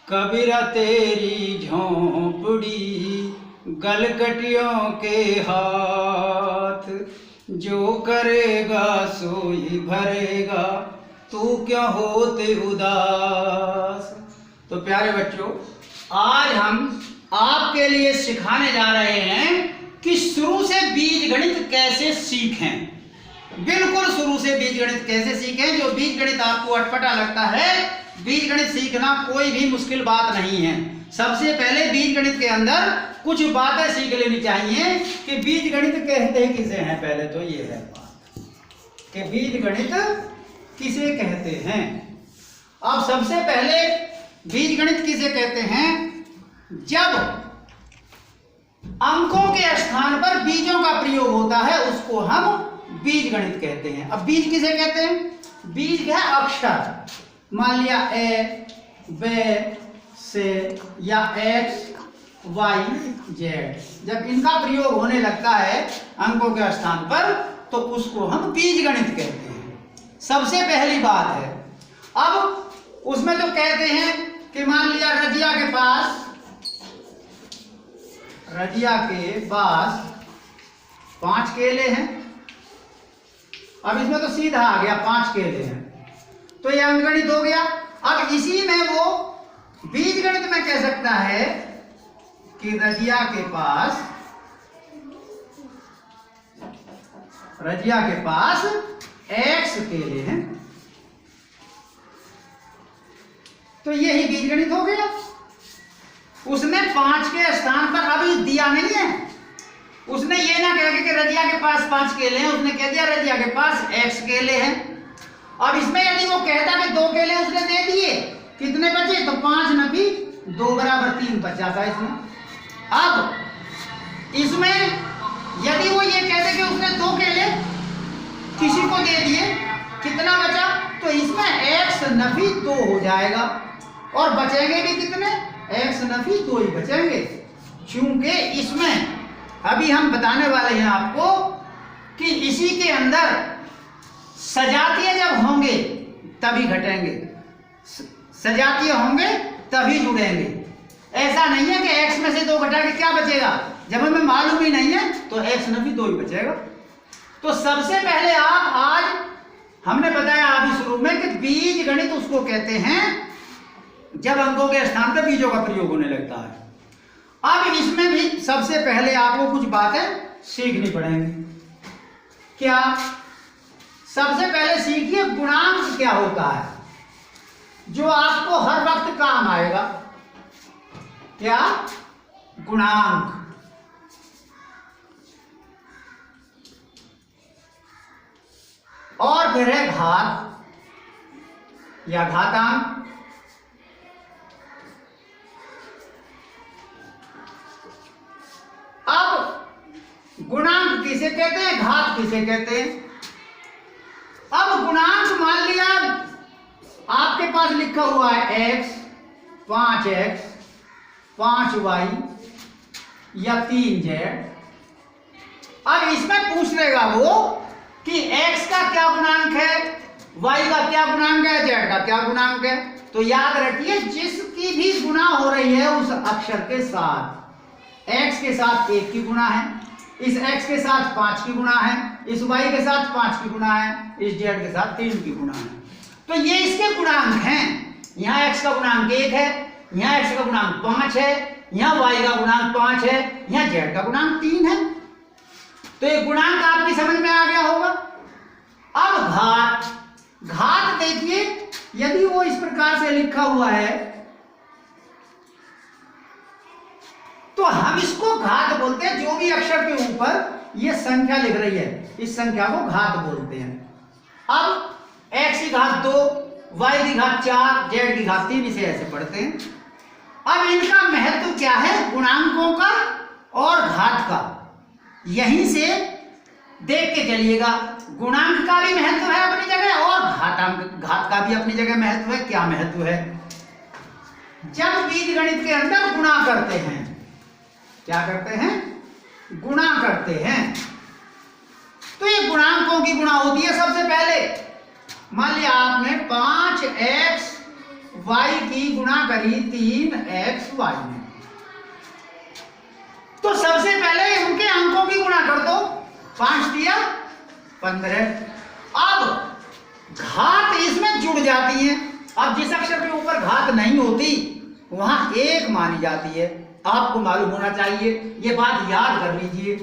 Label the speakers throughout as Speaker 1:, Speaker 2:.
Speaker 1: कबीरा तेरी झोंपड़ी गलकटियों के हाथ, जो करेगा सोई भरेगा, तू क्यों होते उदास। तो प्यारे बच्चों, आज हम आपके लिए सिखाने जा रहे हैं कि शुरू से बीजगणित कैसे सीखें। बिल्कुल शुरू से बीजगणित कैसे सीखें। जो बीजगणित आपको अटपटा लगता है, बीजगणित सीखना कोई भी मुश्किल बात नहीं है। सबसे पहले बीजगणित के अंदर कुछ बातें सीख लेनी चाहिए कि बीजगणित कहते किसे हैं। पहले तो ये है बात कि बीजगणित किसे कहते हैं। अब सबसे पहले बीजगणित किसे कहते हैं? जब अंकों के स्थान पर बीजों का प्रयोग होता है उसको हम बीजगणित कहते हैं। अब बीज किसे कहते हैं? बीज है अक्षर। मान लिया ए, बे, से या एक्स, वाई, जेड। जब इनका प्रयोग होने लगता है अंकों के स्थान पर तो उसको हम बीजगणित कहते हैं। सबसे पहली बात है। अब उसमें तो कहते हैं कि मान लिया रजिया के पास 5 केले हैं। अब इसमें तो सीधा आ गया 5 केले हैं, तो ये अंकगणित हो गया। अब इसी में वो बीजगणित में कह सकता है कि रजिया के पास x केले हैं, तो यही बीजगणित हो गया। उसने 5 के स्थान पर अभी दिया नहीं है। उसने ये ना कह कि रजिया के पास 5 केले हैं, उसने कह दिया रजिया के पास x केले हैं। अब इसमें यदि वो कहता कि 2 केले उसने दे दिए, कितने बचे? तो 5 नफी 2 बराबर 3 बचा था इसमें। अब इसमें यदि वो ये कहते कि उसने 2 केले किसी को दे दिए, कितना बचा? तो इसमें x नफी 2 हो जाएगा और बचेंगे भी कितने? x नफी 2 ही बचेंगे। क्योंकि इसमें अभी हम बताने वाले हैं आपको कि इसी के अंदर सजातीय जब होंगे तभी घटेंगे, सजातीय होंगे तभी जुड़ेंगे। ऐसा नहीं है कि x में से 2 घटा के क्या बचेगा, जब हमें मालूम ही नहीं है तो x नफी 2 ही बचेगा। तो सबसे पहले आज हमने बताया अभी शुरू में कि बीजगणित उसको कहते हैं जब अंकों के स्थान पर बीजों का प्रयोग होने लगता है। अब इसमें भी सबसे पहले आपको कुछ बातें सीखनी पड़ेंगी। क्या? सबसे पहले सीखिए गुणांक क्या होता है, जो आपको हर वक्त काम आएगा। क्या? गुणांक। और फिर है घात या घातांक। अब गुणांक किसे कहते हैं, घात किसे कहते हैं? अब गुणांक मान लिया आपके पास लिखा हुआ है x, 5x, 5y या 3z। अब इसमें पूछ लेगा वो कि x का क्या गुणांक है, y का क्या गुणांक है, z का क्या गुणांक है। तो याद रखिए जिसकी भी गुणा हो रही है उस अक्षर के साथ, x के साथ 1 की गुणा है, इस x के साथ 5 की गुणा है, इस y के साथ 5 की गुणा है, इस z के साथ 3 की गुणा है। तो ये इसके गुणांक हैं। यहाँ x का गुणांक 1 है, यहाँ x का गुणांक 5 है, यहाँ y का गुणांक 5 है, यहाँ z का गुणांक 3 है। तो ये गुणांक आपकी समझ में आ गया होगा। अब घात देखिए, यदि वो इस प्रकार से लिखा हुआ है तो हम इसको घात बोलते हैं। जो भी अक्षर के ऊपर ये संख्या लिख रही है इस संख्या को घात बोलते हैं। अब x की घात 2, y की घात 4, z की घात 3, इसे ऐसे पढ़ते हैं। अब इनका महत्व क्या है, गुणांकों का और घात का, यहीं से देख के चलिएगा। गुणांक का भी महत्व है अपनी जगह और घात का भी अपनी जगह महत्व है। क्या महत्व है? जब बीजगणित के अंदर गुणा करते हैं, क्या करते हैं? गुणा करते हैं। तो ये गुणांकों की गुणा होती है। सबसे पहले मान लिया आपने 5x वाई की गुणा करी 3xy में। तो सबसे पहले उनके अंकों की गुणा कर दो, 5 दिया 15। अब घात इसमें जुड़ जाती है। अब जिस अक्षर के ऊपर घात नहीं होती वहां 1 मानी जाती है, आपको मालूम होना चाहिए, ये बात याद कर लीजिए।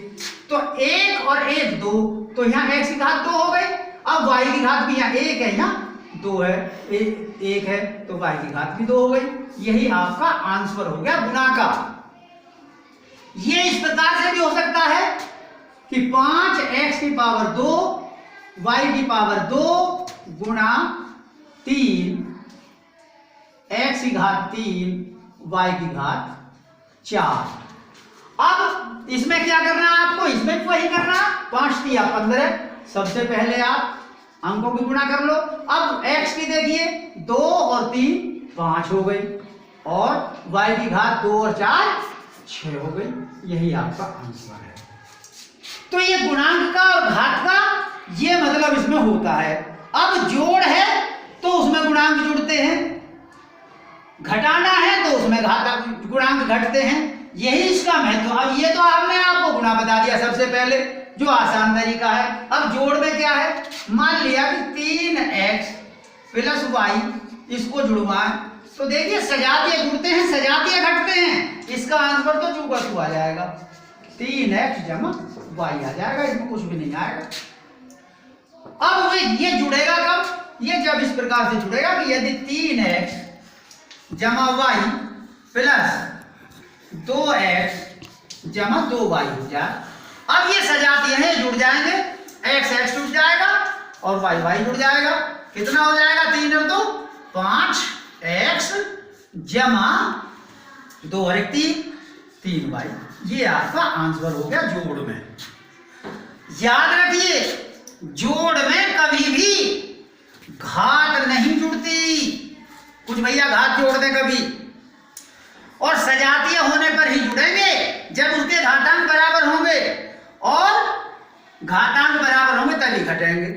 Speaker 1: तो 1 और 1 2, तो यहाँ x की घात 2 हो गई। अब y की घात भी यहाँ 1 है, यहाँ 2 है, 1 है, तो y की घात भी 2 हो गई। यही आपका आंसर हो गया गुणा का। ये इस प्रकार से भी हो सकता है कि 5x की पावर 2 y की पावर 2 गुणा 3 x की घात 3 y की घात 4। अब इसमें क्या करना है आपको, इसमें भी वही करना। 5 दिया 15, सबसे पहले आप अंकों की गुणा कर लो। अब x की देखिए 2 और 3 5 हो गई, और y की घात 2 और 4 6 हो गई। यही आपका आंसर है। तो ये गुणांक का और घात का ये मतलब इसमें होता है। अब जोड़ है तो उसमें गुणांक जुड़ते हैं, घटाना है तो उसमें गुणांक घटते हैं। यही इसका महत्व। अब ये तो आपने आपको गुणा बता दिया सबसे पहले, जो आसान तरीका है। अब जोड़ में क्या है, मान लिया कि 3x प्लस y इसको जुड़वाएं, तो देखिए सजातीय जुड़ते हैं, सजातीय घटते हैं। इसका आंसर तो चूका चू आ जाएगा, 3x जमा y आ जाएगा, इसमें कुछ भी नहीं आएगा। अब ये जुड़ेगा कब, ये जब इस प्रकार से जुड़ेगा कि यदि 3x जमा y प्लस 2x जमा 2y हो जाए। अब ये सजातीय है, जुड़ जाएंगे, x x जुड़ जाएगा और y y जुड़ जाएगा। कितना हो जाएगा, 3 और 2 5x जमा 2 और 1 3y। ये आपका आंसर हो गया जोड़ में। याद रखिए, जोड़ में कभी भी घात नहीं जुड़ती। कुछ भैया घात जोड़ दें कभी, और सजातीय होने पर ही जुड़ेंगे जब उसके घातांक बराबर होंगे, और घातांक बराबर होंगे तभी घटेंगे।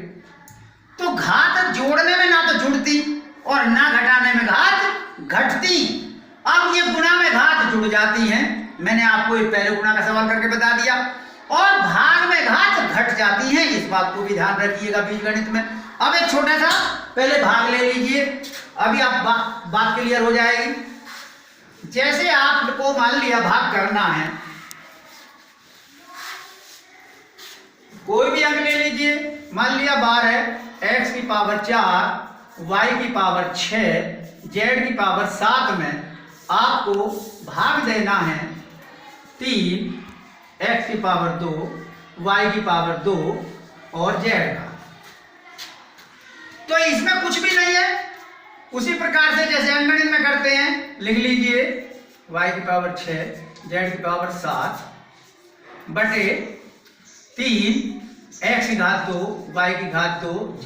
Speaker 1: तो घात जोड़ने में ना तो जुड़ती और ना घटाने में घात घटती। अब ये गुणा में घात जुड़ जाती हैं, मैंने आपको एक पहले गुणा का सवाल करके बता दिया, और भाग में घात घट जाती हैं। इस बात को भी ध्यान रखिएगा बीजगणित में। अब एक छोटा सा पहले भाग ले लीजिए, अभी आप बात क्लियर हो जाएगी। जैसे आपको मान लिया भाग करना है, कोई भी अंक ले लीजिए, मान लिया 12 x की पावर 4 y की पावर 6 z की पावर 7 में आपको भाग देना है 3 x की पावर 2 y की पावर 2 और z का। तो इसमें कुछ भी नहीं है, उसी प्रकार से जैसे अंकगणित में करते हैं, लिख लीजिए y की पावर 6 z की पावर 7 बटे 3 x की घात 2 y की घात 2 z।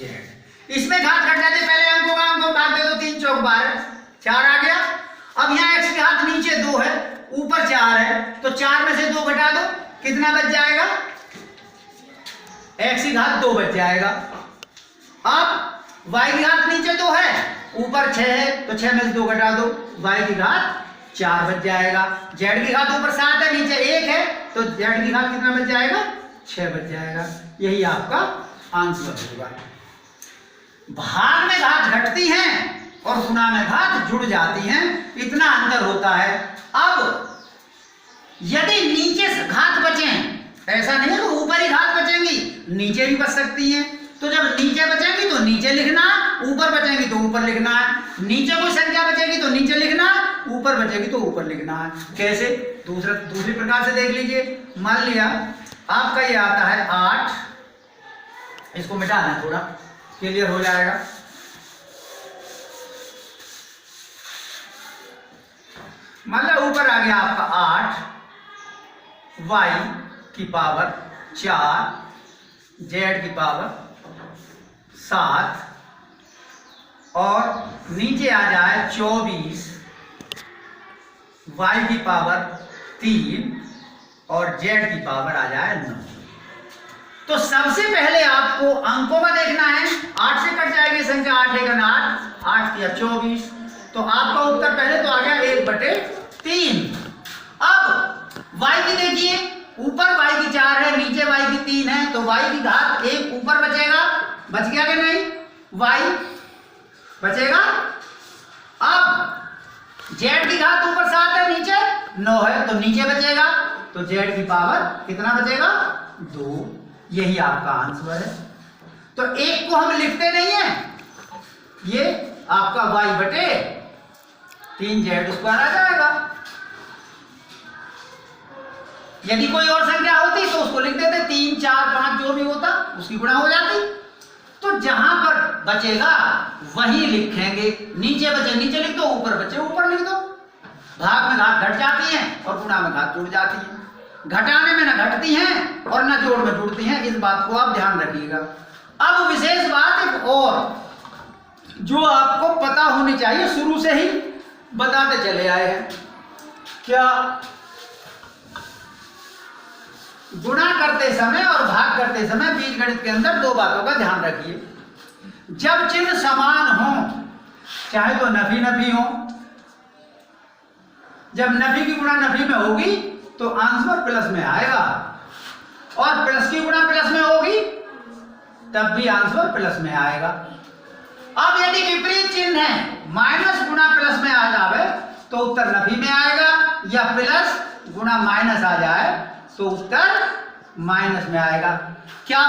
Speaker 1: इसमें घात घट जाती है, पहले अंकों का अंकों भाग दे दो, 3 चौक 12 4 आ गया। अब यहाँ x की घात नीचे 2 है, ऊपर 4 है, तो 4 में से 2 घटा दो, कितना बच जाएगा, x की घात 2 बच जाएगा। अब y की घात नीचे 2 है, ऊपर 6 है, तो 6 में से 2 घटा दो, y की घात 4 बच जाएगा। z की घात ऊपर 7 है, नीचे 1 है, तो z की घात कितना बच जाएगा, 6 बच जाएगा। यही आपका आंसर होगा। भाग में घात घटती हैं और गुणा में घात जुड़ जाती हैं, इतना अंतर होता है। अब यदि नीचे से घात बचें, ऐसा नहीं है कि ऊपर ही घात बचेंगी, नीचे भी बच सकती हैं। तो जब नीचे बचेंगी तो नीचे लिखना, ऊपर बचेंगी तो ऊपर लिखना है। नीचे कोई संख्या बचेगी तो नीचे लिखना, ऊपर बचेगी तो ऊपर लिखना है। कैसे, दूसरी प्रकार से देख लीजिए। मान लिया आपका ये आता है 8, इसको मिटाना है, थोड़ा क्लियर हो जाएगा। मतलब ऊपर आ गया आपका 8 y की पावर 4 z की पावर 7 और नीचे आ जाए 24 y की पावर 3 और z की पावर आ जाए 9। तो सबसे पहले आपको अंकों का देखना है। 8 से कट जाएगी संख्या, 8 8 8 या 24, तो आपका उत्तर पहले तो आ गया 1/3। अब y की देखिए, ऊपर y की 4 है, नीचे y की 3 है, तो y की घात 1 ऊपर बचेगा, बच गया कि नहीं? y बचेगा। अब z की घात ऊपर 7 है, नीचे 9 है, तो नीचे बचेगा, तो z की पावर कितना बचेगा? 2। यही आपका आंसर है। तो एक को हम लिखते नहीं है, ये आपका y/3z² आ जाएगा। यदि कोई और संख्या होती तो उसको लिख देते, 3, 4, 5 जो भी होता उसकी गुणा हो जाती। तो जहां पर बचेगा वही लिखेंगे। नीचे बचे नीचे लिख दो, ऊपर बचे ऊपर लिख दो। भाग में घात घट जाती है और गुणा में घात जुड़ जाती है। घटाने में ना घटती हैं और ना जोड़ में जुड़ती हैं, इस बात को आप ध्यान रखिएगा। अब विशेष बात एक और जो आपको पता होनी चाहिए, शुरू से ही बताते चले आए हैं। क्या? गुणा करते समय और भाग करते समय बीजगणित के अंदर दो बातों का ध्यान रखिए। जब चिन्ह समान हो, चाहे तो नफी नफी हो, जब नफी की गुणा नफी में होगी तो आंसर प्लस में आएगा, और प्लस की गुणा प्लस में होगी तब भी आंसर प्लस में आएगा। अब यदि विपरीत चिन्ह है, माइनस गुणा प्लस में आ जाए तो उत्तर नफी में आएगा, या प्लस गुणा माइनस आ जाए तो उत्तर माइनस में आएगा। क्या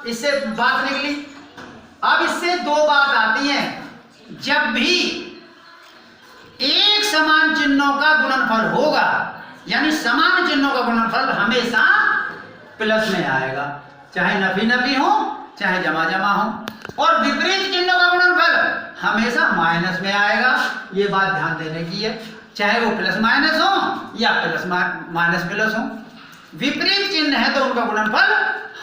Speaker 1: इससे बात निकली? अब इससे दो बात आती है। जब भी एक समान चिन्हों का गुणनफल होगा, यानी समान चिन्हों का गुणनफल हमेशा प्लस में आएगा, चाहे नफी नफी हो चाहे जमा जमा हो। और विपरीत चिन्हों का गुणनफल हमेशा माइनस में आएगा। ये बात ध्यान देने की है, चाहे वो प्लस माइनस हो या प्लस माइनस प्लस हो। विपरीत चिन्ह है तो उनका गुणनफल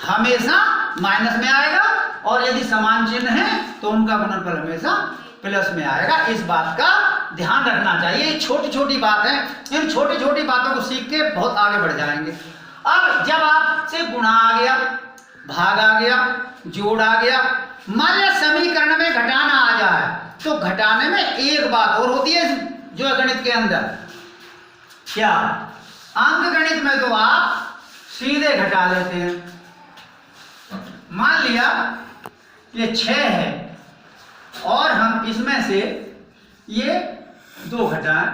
Speaker 1: हमेशा माइनस में आएगा, और यदि समान चिन्ह है तो उनका गुणनफल हमेशा प्लस में आएगा। इस बात का ध्यान रखना चाहिए। छोटी छोटी बात है, इन छोटी छोटी बातों को सीख के बहुत आगे बढ़ जाएंगे। अब जब आपसे गुणा आ गया, भाग आ गया, जोड़ आ गया, मान लिया समीकरण में घटाना आ जाए, तो घटाने में एक बात और होती है जो है गणित के अंदर। क्या? अंक गणित में तो आप सीधे घटा लेते हैं। मान लिया ये 6 है और हम इसमें से ये 2 घटाएं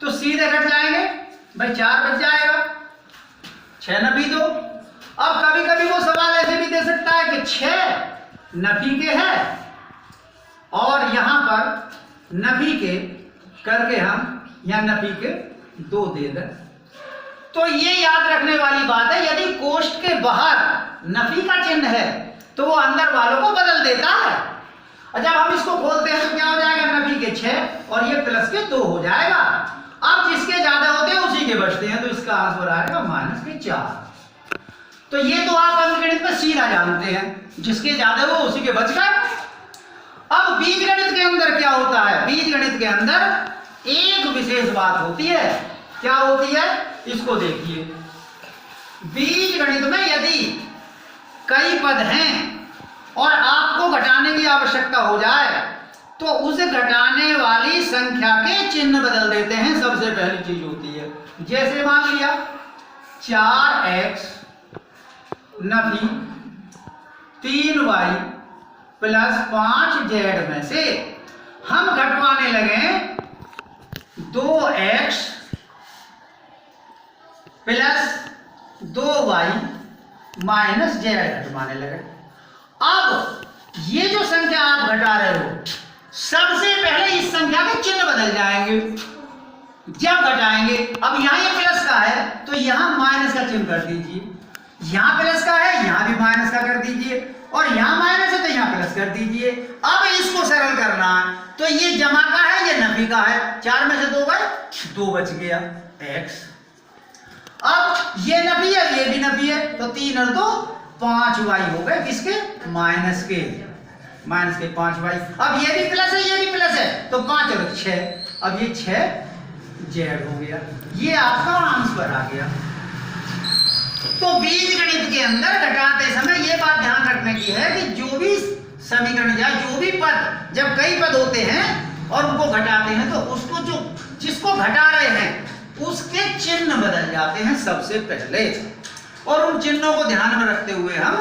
Speaker 1: तो सीधे घट जाएंगे भाई, 4 बच जाएगा, 6 नफी 2। अब कभी कभी वो सवाल ऐसे भी दे सकता है कि 6 नफी के है और यहां पर नफी के करके हम यहां नफी के 2 दे दें। तो ये याद रखने वाली बात है, यदि कोष्ठ के बाहर नफी का चिन्ह है तो वो अंदर वालों को बदल देता है। और जब हम इसको खोलते हैं तो क्या हो जाएगा? नफी के 6 और ये प्लस के 2 हो जाएगा। अब जिसके ज्यादा होते हैं उसी के बचते हैं, तो इसका आंसर आएगा माइनस के 4। तो ये तो आप अंकगणित में सीधा जानते हैं, जिसके ज्यादा हो उसी के बच गए। अब बीजगणित के अंदर क्या होता है? बीजगणित के अंदर एक विशेष बात होती है। क्या होती है? इसको देखिए। बीजगणित में यदि कई पद हैं और आपको घटाने की आवश्यकता हो जाए तो उस घटाने वाली संख्या के चिन्ह बदल देते हैं, सबसे पहली चीज होती है। जैसे मान लिया 4x Nafi 3y plus 5z में से हम घटवाने लगे 2x plus 2y minus z घटवाने लगे। अब ये जो संख्या आप घटा रहे हो, सबसे पहले इस संख्या के चिन्ह बदल जाएंगे जब घटाएंगे। अब यहां ये प्लस का है तो यहां माइनस का चिन्ह कर दीजिए, यहां प्लस का है यहां भी माइनस का कर दीजिए, और यहां माइनस है तो यहां प्लस कर दीजिए। अब इसको सरल करना है तो ये जमा का है ये नफी का है, 4 में से 2 गए, 2 बच गया x। अब ये नफी है ये भी नफी है, तो 3 और 2 5y हो गए, किसके? माइनस के 5y। अब ये भी प्लस है ये भी प्लस है, तो 5 और 6, अब ये 6z हो गया। ये आपका आंसर आ गया। तो बीजगणित के अंदर घटाते समय ये बात ध्यान रखने की है कि जो भी समीकरण या जो भी पद, जब कई पद होते हैं और उनको घटाते हैं तो उसको जो जिसको घटा रहे हैं उसके चिन्ह बदल जाते हैं सबसे पहले, और उन चिन्हों को ध्यान में रखते हुए हम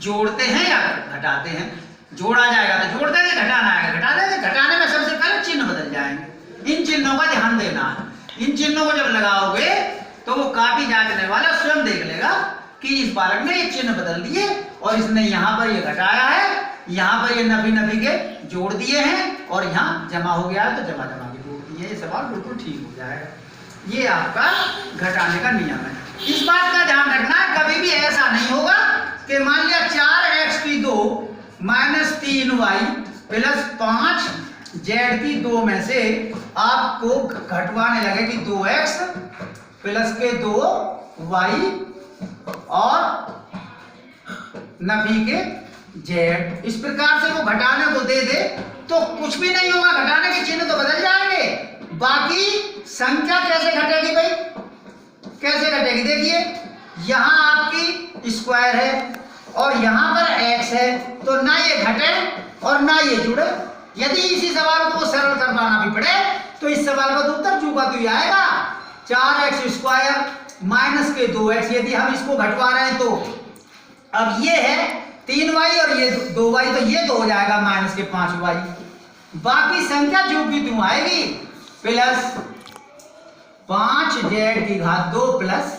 Speaker 1: जोड़ते हैं या घटाते हैं। जोड़ा जाएगा तो जोड़ देंगे, घटाना आएगा घटा देंगे। घटाने में सबसे पहले चिन्ह बदल जाएंगे। इन चिन्हों का ध्यान देना है। इन चिन्हों को जब लगाओगे तो वो कापी जांचने वाला स्वयं देख लेगा कि इस बालक ने ये चिन्ह बदल दिए और इसने यहाँ पर ये घटाया है, यहाँ पर ये नफी नफी के जोड़ दिए हैं और यहाँ जमा हो गया है तो जमा जमा के जोड़ दिए। ये सवाल बिल्कुल ठीक हो जाएगा। ये आपका घटाने का नियम है। इस बात का ध्यान रखना है, कभी भी ऐसा नहीं होगा कि मान लिया 4x की 2 माइनस 3y प्लस 5z की 2 में से आपको घटवाने लगे कि 2x प्लस के 2y और नफी के z, इस प्रकार से वो घटाने को दे दे तो कुछ भी नहीं होगा। घटाने के चिन्ह तो बदल जाएंगे, बाकी संख्या कैसे घटेगी भाई, कैसे घटेगी? देखिए यहां आपकी स्क्वायर है और यहां पर x है, तो ना ये घटे और ना ये जुड़े। यदि इसी सवाल को सरल करवाना भी पड़े तो इस सवाल का तो उत्तर चूका तो ही आएगा। 4x स्क्वायर माइनस के 2x, यदि हम इसको घटवा रहे हैं तो अब ये है 3y और ये 2y, तो ये तो हो जाएगा माइनस के 5y। बाकी संख्या जो की त्यों आएगी प्लस 5z की घात 2 प्लस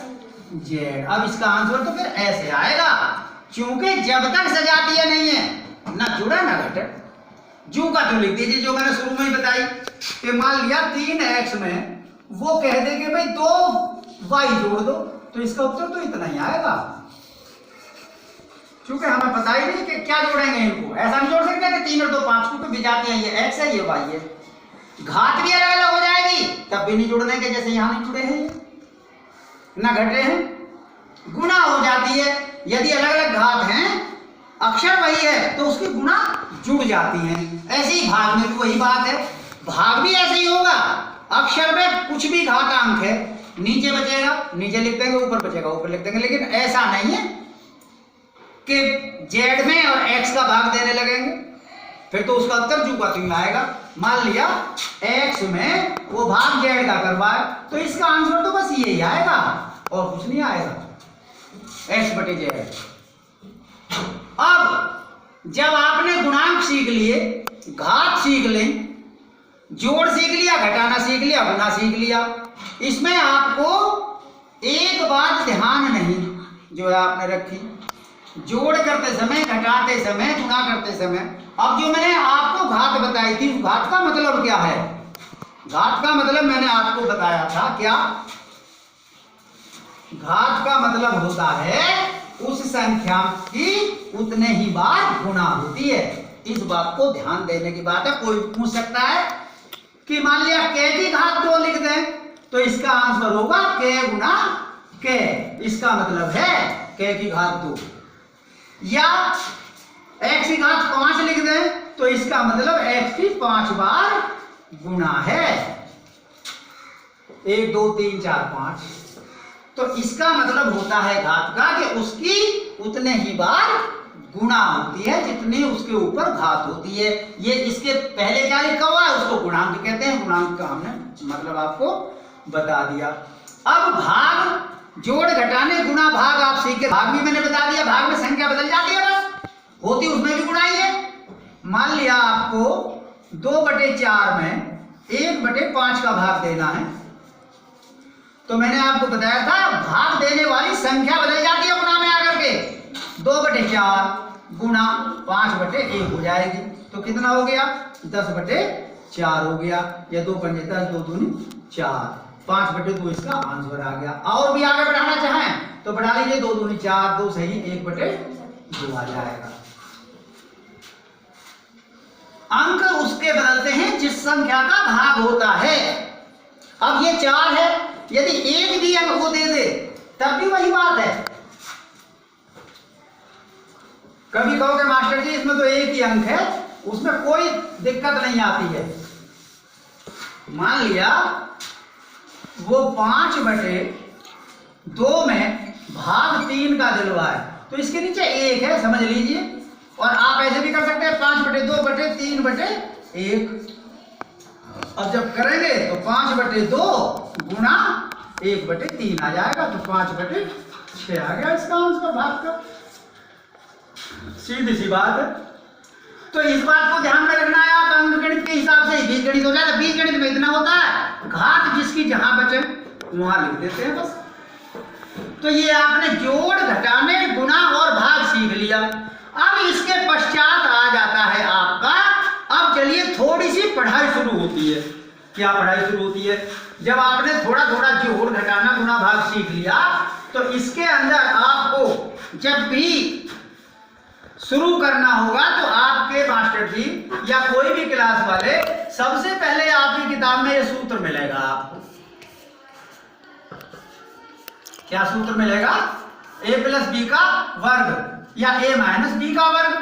Speaker 1: z। अब इसका आंसर तो फिर ऐसे आएगा, क्योंकि जब तक सजातीय नहीं है ना जुड़ा ना घटे। जू का तो लिख दीजिए जो मैंने शुरू में ही बताई कि मान लिया 3x में वो कह दे कि भाई 2y जोड़ दो, तो इसका उत्तर तो इतना ही आएगा, क्योंकि हमें पता ही नहीं कि क्या जोड़ेंगे इनको। ऐसा नहीं जोड़ सकते कि 3 और 2 5, क्योंकि विजातीय है, ये x है ये y है। घात भी अलग अलग हो जाएगी तब भी नहीं जुड़ने के, जैसे यहां नहीं जुड़े हैं ना घटे हैं। गुणा हो जाती है, यदि अलग अलग घात हैं अक्षर वही है तो उसकी गुणा जुड़ जाती हैं। ऐसे ही भाग में भी वही बात है, भाग भी ऐसे ही होगा। अक्षर में कुछ भी घातांक है नीचे बचेगा नीचे लिख देंगे, ऊपर बचेगा ऊपर लिख देंगे, लेकिन ऐसा नहीं है कि z में और x का भाग देने लगेंगे, फिर तो उसका उत्तर जू का त्यों आएगा। मान लिया x में वो भाग z का करवाए तो इसका आंसर तो बस यही आएगा और कुछ नहीं आएगा, x बटे z। अब जब आपने गुणांक सीख लिए, घात सीख लें, जोड़ सीख लिया, घटाना सीख लिया, गुना सीख लिया, इसमें आपको एक बात ध्यान नहीं जो है आपने रखी, जोड़ करते समय, घटाते समय, गुणा करते समय। अब जो मैंने आपको घात बताई थी, घात का मतलब क्या है? घात का मतलब मैंने आपको बताया था क्या? घात का मतलब होता है उस संख्या की उतने ही बार गुणा होती है। इस बात को ध्यान देने की बात है। कोई पूछ सकता है कि मान लिया k की घात 2 लिख दें तो इसका आंसर होगा k गुना k, इसका मतलब है k की घात 2, या x की घात 5 लिख दें तो इसका मतलब x की 5 बार गुणा है, 1 2 3 4 5। तो इसका मतलब होता है घात का कि उसकी उतने ही बार गुणा होती है जितनी उसके ऊपर घात होती है। ये इसके पहले क्या लिखा हुआ है उसको गुणांक कहते हैं। गुणांक का हमने मतलब आपको बता दिया। अब भाग, जोड़, घटाने, गुणा, भाग आप सीख के, भाग भी मैंने बता दिया, भाग में संख्या बदल जाती है, बस होती उसमें भी गुणा ही है। मान लिया आपको 2/4 में 1/5 का भाग देना है, तो मैंने आपको बताया था भाग देने वाली संख्या बदल जाती है गुणा में आकर के, 2/4 गुणा 5/1 हो जाएगी, तो कितना हो गया? 10/4 हो गया, या 2 पंजे 10, 2 दूनी 4, 5/2 इसका आंसर आ गया। और भी आगे बढ़ाना चाहें तो बढ़ा लीजिए, 2 दूनी 4, 2 सही 1/2 आ जाएगा। अंक उसके बदलते हैं जिस संख्या का भाग होता है। अब ये 4 है, यदि एक भी अंक को दे दे तब भी वही बात है। कभी कहोगे मास्टर जी इसमें तो एक ही अंक है, उसमें कोई दिक्कत नहीं आती है। मान लिया वो 5/2 में भाग 3 का दिलवा है, तो इसके नीचे 1 है, समझ लीजिए। और आप ऐसे भी कर सकते हैं 5/2/3/1, अब जब करेंगे तो 5/2 गुणा 1/3 आ जाएगा, तो 5/6 आ गया इसका आंसर भाग का। सीधी सी बात है। तो इस बात को ध्यान में रखना है, आप अंकगणित के हिसाब से बीजगणित हो जाता है। बीजगणित में इतना होता है, घात जिसकी जहां बचे वहां लिख देते हैं बस। तो ये आपने जोड़, घटाने, गुणा और भाग सीख लिया। अब इसके पश्चात आ जाता है आपका, अब चलिए थोड़ी सी पढ़ाई शुरू होती है। क्या पढ़ाई शुरू होती है? जब आपने थोड़ा थोड़ा जोड़, घटाना, गुणा, भाग सीख लिया, तो इसके अंदर आपको जब भी शुरू करना होगा तो आपके मास्टर जी या कोई भी क्लास वाले सबसे पहले आपकी किताब में ये सूत्र मिलेगा आपको। क्या सूत्र मिलेगा? a+b का वर्ग या a-b का वर्ग।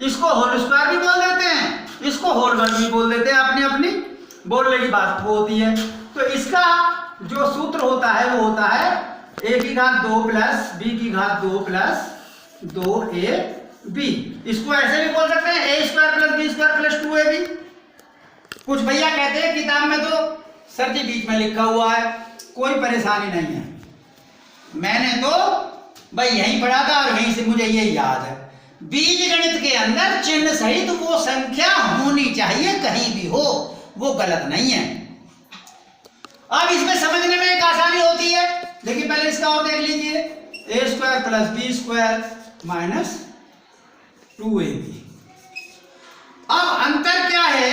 Speaker 1: इसको होल स्क्वायर भी बोल देते हैं, इसको होल वर्ग भी बोल देते हैं, अपनी अपनी बोलने की बात वो होती है। तो इसका जो सूत्र होता है वो होता है a⁴ प्लस b⁴ 2+2ab। इसको ऐसे भी बोल सकते हैं a² + b² + 2ab। कुछ भैया कहते हैं किताब में तो सर जी बीच में लिखा हुआ है, कोई परेशानी नहीं है। मैंने तो भाई यहीं पढ़ा था और यहीं से मुझे ये याद है, बीजगणित के अंदर चिन्ह सहित वो संख्या होनी चाहिए, कहीं भी हो वो गलत नहीं है। अब इसमें समझने में एक आसानी होती है। देखिए पहले इसका और देख लीजिए, a² + b² - 2ab। अब अंतर क्या है?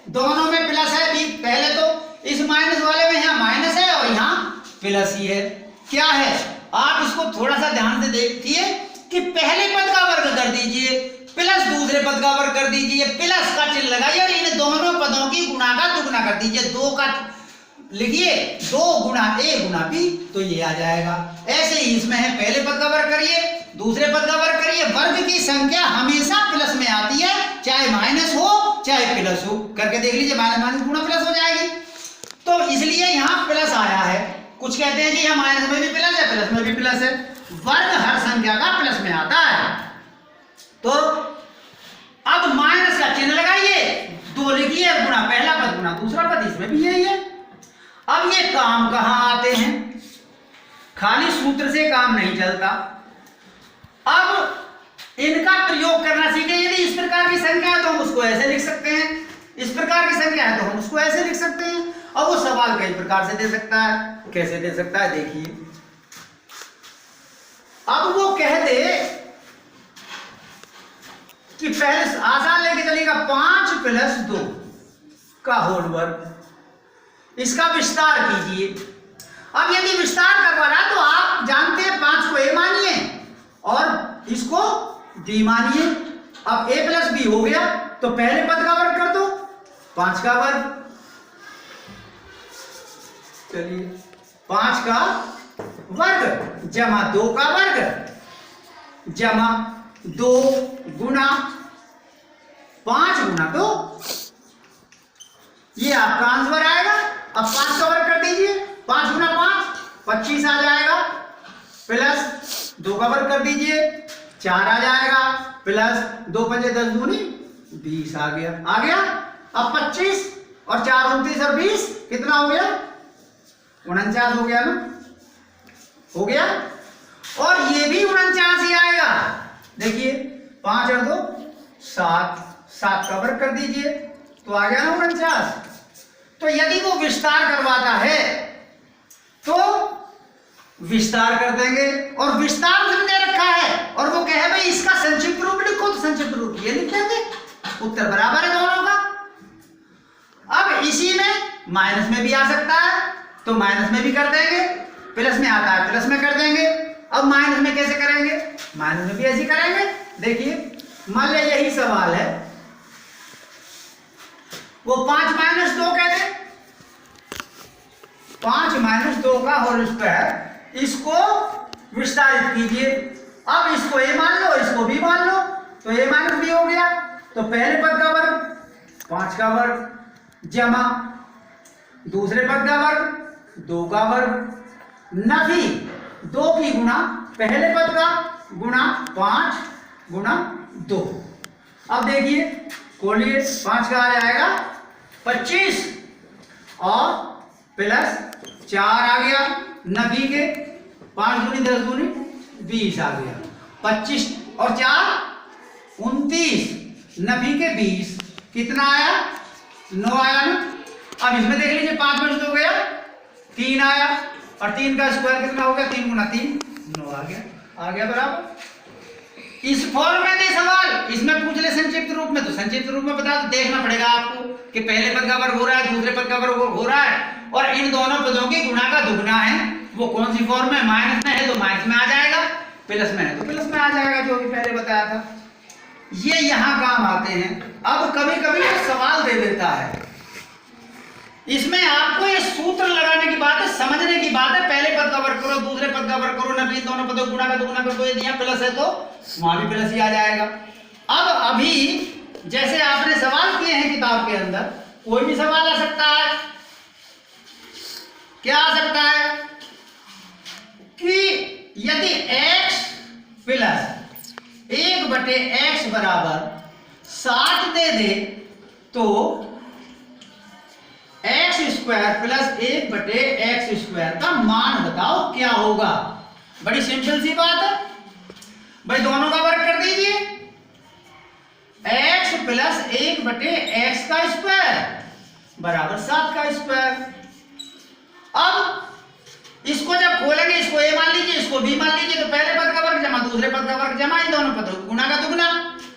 Speaker 1: दोनों में प्लस है। बी पहले तो इस माइनस वाले में यहाँ माइनस है और यहाँ प्लस ही है। क्या है? आप इसको थोड़ा सा ध्यान से देखिए कि पहले पद का वर्ग कर दीजिए प्लस दूसरे पद का वर्ग कर दीजिए, प्लस का चिन्ह लगाइए और इन दोनों पदों की गुणा का दुगुना कर दीजिए। 2 का लिखिए 2 × a × b, तो ये आ जाएगा। ऐसे ही इसमें है, पहले पद का वर्ग करिए, दूसरे पद का वर्ग करिए। वर्ग की संख्या हमेशा प्लस में आती है, चाहे माइनस हो चाहे प्लस हो। करके देख लीजिए, माइनस गुणा प्लस हो जाएगी। तो इसलिए यहाँ प्लस आया है। कुछ कहते हैं कि यहाँ माइनस में भी प्लस है, प्लस में भी प्लस है। वर्ग हर संख्या का प्लस में आता है। तो अब माइनस का चिन्ह लगाइए, 2 लिखिए, गुणा पहला पद गुणा दूसरा पद, इसमें भी यही है। अब ये काम कहां आते हैं? खाली सूत्र से काम नहीं चलता। अब इनका प्रयोग करना सीखे। यदि इस प्रकार की संख्या है तो हम उसको ऐसे लिख सकते हैं, इस प्रकार की संख्या है तो हम उसको ऐसे लिख सकते हैं। और वो सवाल कई प्रकार से दे सकता है। कैसे दे सकता है देखिए। अब वो कह दे कि पहले आसान लेके चलिएगा, 5 + 2 का होल वर्ग, इसका विस्तार कीजिए। अब यदि विस्तार करवा रहा तो आप जानते हैं 5 को a मानिए और इसको b मानिए। अब a + b हो गया तो पहले पद का वर्ग कर दो, 5 का वर्ग। चलिए 5 का वर्ग जमा 2 का वर्ग जमा 2 गुणा 5 गुणा 2, ये आपका आंसर आएगा। अब 5 का वर्ग कर दीजिए, 5 गुणा 5 25 आ जाएगा, प्लस 2 का वर्ग कर दीजिए 4 आ जाएगा, प्लस 2 × 5 = 10 दूनी 20 आ गया। अब 25 और 4 29 और 20 कितना हो गया? 49 हो गया ना, हो गया। और ये भी 49 ही आएगा। देखिए 5 और 2 7, 7 का वर्ग कर दीजिए तो आ गया ना 49। तो यदि वो विस्तार करवाता है तो विस्तार कर देंगे, और विस्तार उसने दे रखा है और वो कहे भाई इसका संक्षिप्त रूप लिखो, तो संक्षिप्त रूप ये लिख देंगे। उत्तर बराबर है दोनों का। अब इसी में माइनस में भी आ सकता है तो माइनस में भी कर देंगे, प्लस में आता है प्लस में कर देंगे। अब माइनस में कैसे करेंगे? माइनस में भी ऐसे करेंगे। देखिए मान लिया यही सवाल है, वो 5 - 2 कहते हैं, 5 - 2 का होल स्क्वायर, इसको विस्तारित कीजिए। अब इसको a मान लो, इसको b मान लो, तो a - b हो गया। तो पहले पद का वर्ग 5 का वर्ग जमा दूसरे पद का वर्ग 2 का वर्ग नफी 2 की गुणा पहले पद का गुणा 5 गुणा 2। अब देखिए खोलिए, 5 का आ जाएगा 25 और प्लस 4 आ गया नफी के, 5 दूनी 10 दूनी 20 आ गया, 25 और 4 29, नफी के 20, कितना आया 9 आया ना। अब इसमें देख लीजिए 5 में 2 गया 3 आया, और 3 का स्क्वायर कितना हो गया 3 गुना 3 9 आ गया बराबर। इस फॉर्म में दे सवाल, इसमें पूछ ले संक्षिप्त रूप में, तो संक्षिप्त रूप में बता, तो देखना पड़ेगा आपको कि पहले पद का वर्ग हो रहा है, दूसरे पद का वर्ग हो रहा है, और इन दोनों पदों की गुणा का दुगना है, वो कौन सी फॉर्म में, माइनस में है तो माइनस में आ जाएगा, प्लस में है तो प्लस में आ जाएगा, जो भी पहले बताया था। ये यहां काम आते हैं। अब कभी कभी सवाल दे देता है, इसमें आपको ये सूत्र लगाने की बात है, समझने की बात है, पहले पद का वर्ग करो, दूसरे पद का वर्ग करो, नफी दोनों पदों गुणा का दुगना करो, तो ये दिया प्लस है तो वहां भी प्लस ही आ जाएगा। अब अभी जैसे आपने सवाल किए हैं किताब के अंदर, कोई भी सवाल आ सकता है, क्या आ सकता है कि यदि x प्लस 1/x बराबर 7 दे दे तो x square plus 1/x square का मान बताओ क्या होगा। बड़ी सिंपल सी बात है भाई, दोनों का वर्ग कर दीजिए, x प्लस 1/x का स्क्वायर बराबर 7 का स्क्वायर। अब इसको जब खोलेंगे, इसको a मान लीजिए, इसको b मान लीजिए, तो पहले पद का वर्ग जमा दूसरे पद का वर्ग जमा, इन दोनों पदों गुणा का दुगना,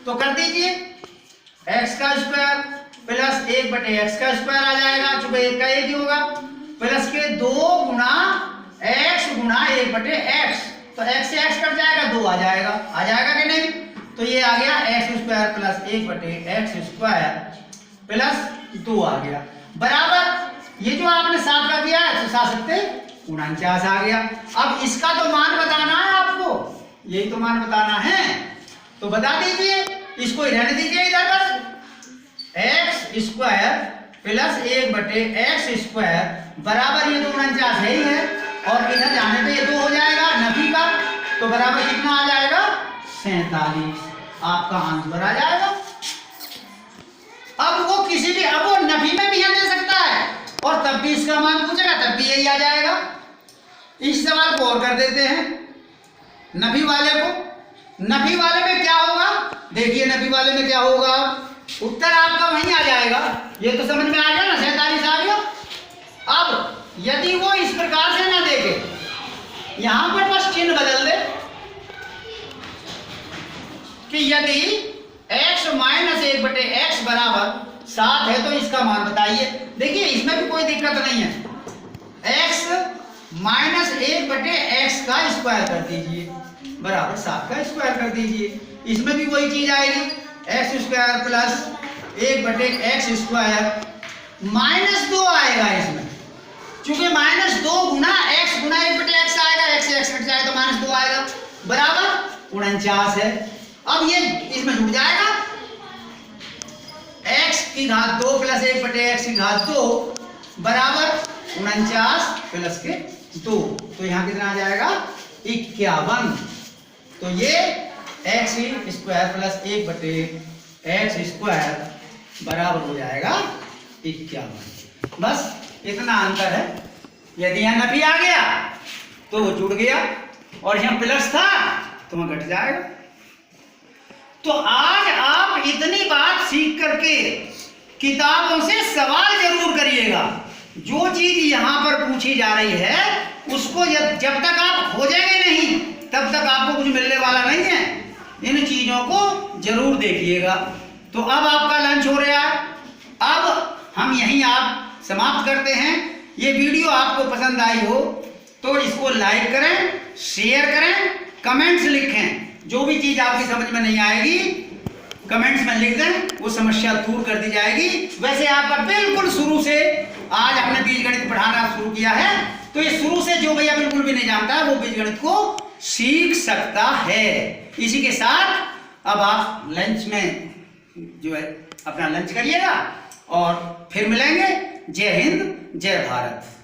Speaker 1: तो कर दीजिए x का स्क्वायर प्लस 1/x का स्क्वायर आ जाएगा, चूंकि 1 का 1 ही होगा, प्लस के 2 गुणा x गुणा 1/x, तो x से x कट जाएगा 2 आ जाएगा कि नहीं, तो ये आ गया x square plus 1/x square plus 2 आ गया बराबर। ये जो आपने 7 का दिया है तो 7 सकते 49 आ गया। अब इसका तो मान बताना है आपको, यही तो मान बताना है, तो बता दीजिए, इसको रहने दीजिए इधर बस, x square plus 1/x square बराबर, ये तो 49 है ही है, और इधर जाने पे ये 2 हो जाएगा नफी का, तो बराबर कितना आ जाएगा 47, आपका आंसर आ जाएगा। अब वो किसी भी, अब वो नफी में भी दे सकता है और तब भी इसका मान पूछेगा, तब भी यही आ जाएगा। इस सवाल को और कर देते हैं नफी वाले को। नफी वाले में क्या होगा, देखिए नफी वाले में क्या होगा, उत्तर आपका वहीं आ जाएगा, ये तो समझ में आ गया ना, 47 आ गया। अब यदि वो इस प्रकार से ना देखे, यहां पर बस चिन्ह बदल दे कि यदि x माइनस 1/x बराबर 7 है तो इसका मान बताइए। देखिए इसमें भी कोई दिक्कत नहीं है, x माइनस 1/x का स्क्वायर कर दीजिए बराबर 7 का स्क्वायर कर दीजिए, इसमें भी वही चीज आएगी, x square plus 1/x square minus 2 आएगा इसमें, क्योंकि -2 गुना x गुना 1/x आएगा, x से x कट जाए तो -2 आएगा बराबर 49 है। अब ये इसमें जुड़ जाएगा, x की घात 2 प्लस 1/x की घात 2 बराबर 49 प्लस के 2, तो यहाँ कितना आ जाएगा 51, तो ये x square plus 1/x square बराबर हो जाएगा 51। बस इतना अंतर है। यदि यहाँ नफी आ गया तो वो जुड़ गया, और यहाँ प्लस था तो वहां घट जाएगा। तो आज आप इतनी बात सीख करके किताबों से सवाल जरूर करिएगा, जो चीज यहां पर पूछी जा रही है उसको जब तक आप खोजेंगे नहीं तब तक आपको कुछ मिलने वाला नहीं है। इन चीजों को जरूर देखिएगा। तो अब आपका लंच हो रहा है, अब हम यहीं आप समाप्त करते हैं। ये वीडियो आपको पसंद आई हो तो इसको लाइक करें, शेयर करें, कमेंट्स लिखें। जो भी चीज आपकी समझ में नहीं आएगी कमेंट्स में लिख दें, वो समस्या दूर कर दी जाएगी। वैसे आपका बिल्कुल शुरू से आज हमने बीजगणित पढ़ाना शुरू किया है, तो ये शुरू से जो भैया बिल्कुल भी नहीं जानता है वो बीजगणित को सीख सकता है। इसी के साथ अब आप लंच में जो है अपना लंच करिएगा और फिर मिलेंगे। जय हिंद, जय भारत।